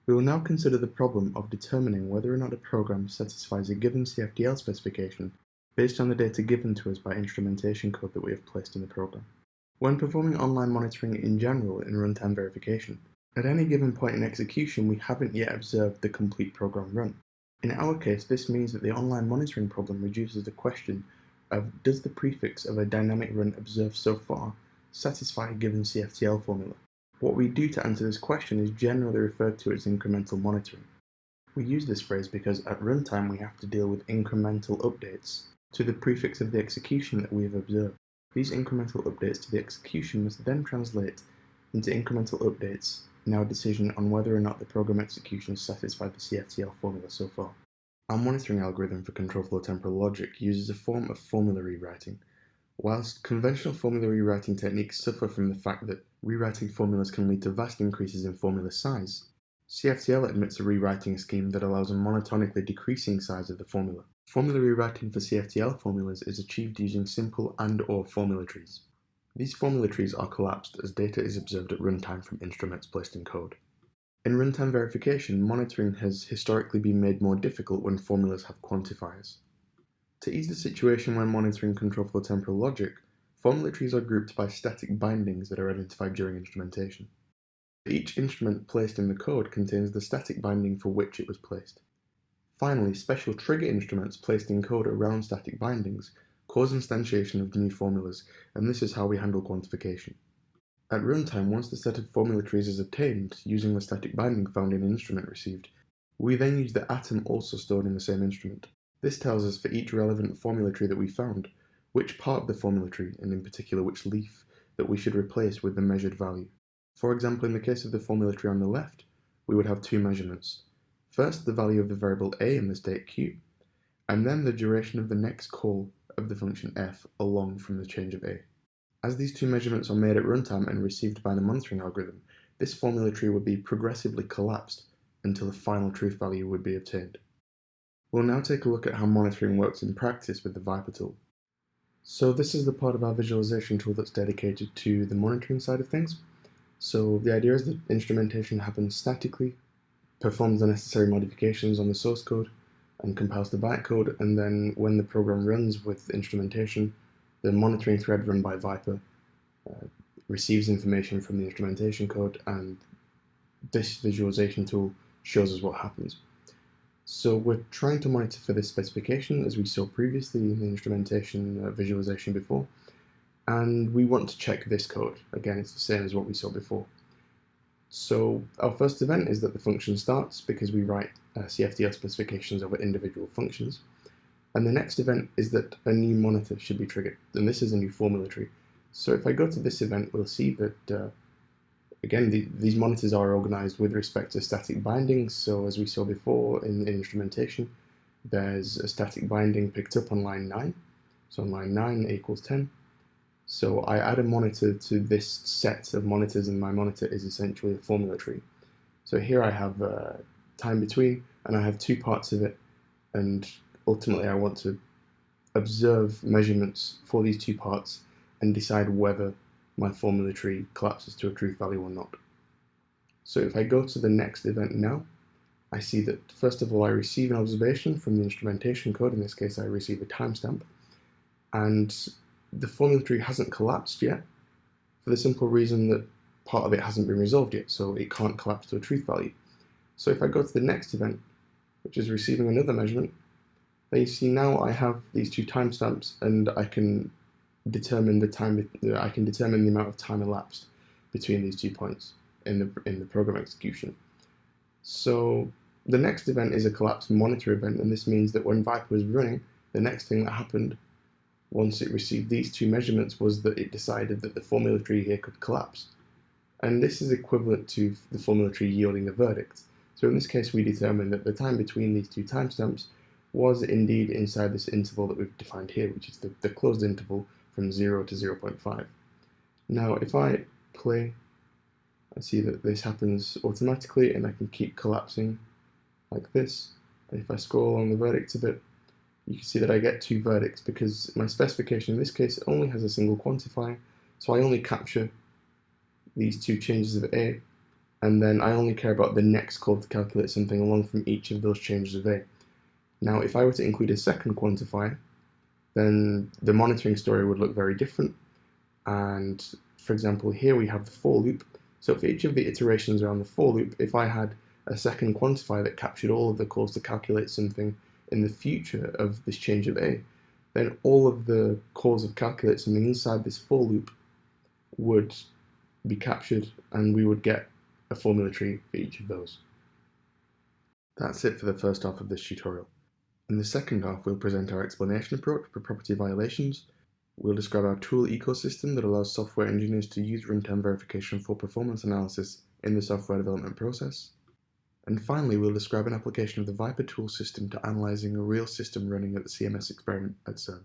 We will now consider the problem of determining whether or not a program satisfies a given CFDL specification based on the data given to us by instrumentation code that we have placed in the program. When performing online monitoring in general in runtime verification, at any given point in execution we haven't yet observed the complete program run. In our case, this means that the online monitoring problem reduces the question of does the prefix of a dynamic run observed so far satisfy a given CFTL formula. What we do to answer this question is generally referred to as incremental monitoring. We use this phrase because at runtime we have to deal with incremental updates to the prefix of the execution that we have observed. These incremental updates to the execution must then translate into incremental updates in our decision on whether or not the program execution satisfied the CFTL formula so far. Our monitoring algorithm for control flow temporal logic uses a form of formula rewriting. Whilst conventional formula rewriting techniques suffer from the fact that rewriting formulas can lead to vast increases in formula size, CFTL admits a rewriting scheme that allows a monotonically decreasing size of the formula. Formula rewriting for CFTL formulas is achieved using simple and/or formula trees. These formula trees are collapsed as data is observed at runtime from instruments placed in code. In runtime verification, monitoring has historically been made more difficult when formulas have quantifiers. To ease the situation when monitoring control flow temporal logic, formula trees are grouped by static bindings that are identified during instrumentation. Each instrument placed in the code contains the static binding for which it was placed. Finally, special trigger instruments placed in code around static bindings cause instantiation of new formulas, and this is how we handle quantification. At runtime, once the set of formula trees is obtained using the static binding found in an instrument received, we then use the atom also stored in the same instrument. This tells us for each relevant formula tree that we found, which part of the formula tree, and in particular which leaf, that we should replace with the measured value. For example, in the case of the formula tree on the left, we would have two measurements. First, the value of the variable a in the state q, and then the duration of the next call of the function f along from the change of a. As these two measurements are made at runtime and received by the monitoring algorithm, this formula tree would be progressively collapsed until the final truth value would be obtained. We'll now take a look at how monitoring works in practice with the VyPR tool. So this is the part of our visualization tool that's dedicated to the monitoring side of things. So the idea is that instrumentation happens statically, performs the necessary modifications on the source code, and compiles the bytecode, and then when the program runs with instrumentation, the monitoring thread run by VyPR receives information from the instrumentation code, and this visualization tool shows us what happens. So we're trying to monitor for this specification as we saw previously in the instrumentation visualization before, and we want to check this code. Again, it's the same as what we saw before. So our first event is that the function starts because we write CFDL specifications over individual functions, and the next event is that a new monitor should be triggered, and this is a new formula tree. So if I go to this event, we'll see that again, these monitors are organized with respect to static bindings. So as we saw before in instrumentation, there's a static binding picked up on line 9. So on line 9 equals 10. So I add a monitor to this set of monitors, and my monitor is essentially a formula tree. So here I have time between, and I have two parts of it, and ultimately I want to observe measurements for these two parts and decide whether my formula tree collapses to a truth value or not. So if I go to the next event now, I see that first of all I receive an observation from the instrumentation code. In this case I receive a timestamp, and the formula tree hasn't collapsed yet for the simple reason that part of it hasn't been resolved yet, so it can't collapse to a truth value. So if I go to the next event, which is receiving another measurement, then you see now I have these two timestamps, and I can determine the amount of time elapsed between these 2 points in the program execution. So the next event is a collapsed monitor event, and this means that when VyPR was running, the next thing that happened once it received these two measurements was that it decided that the formula tree here could collapse. And this is equivalent to the formula tree yielding a verdict. So in this case we determined that the time between these two timestamps was indeed inside this interval that we've defined here, which is the closed interval from 0 to 0.5. Now if I play, I see that this happens automatically, and I can keep collapsing like this. And if I scroll along the verdicts a bit, you can see that I get two verdicts because my specification in this case only has a single quantifier, so I only capture these two changes of A, and then I only care about the next call to calculate something along from each of those changes of A. Now, if I were to include a second quantifier, then the monitoring story would look very different. And for example, here we have the for loop. So for each of the iterations around the for loop, if I had a second quantifier that captured all of the calls to calculate something in the future of this change of A, then all of the calls of calculate something inside this for loop would be captured, and we would get a formula tree for each of those. That's it for the first half of this tutorial. In the second half, we'll present our explanation approach for property violations. We'll describe our tool ecosystem that allows software engineers to use runtime verification for performance analysis in the software development process. And finally, we'll describe an application of the VyPR tool system to analyzing a real system running at the CMS experiment at CERN.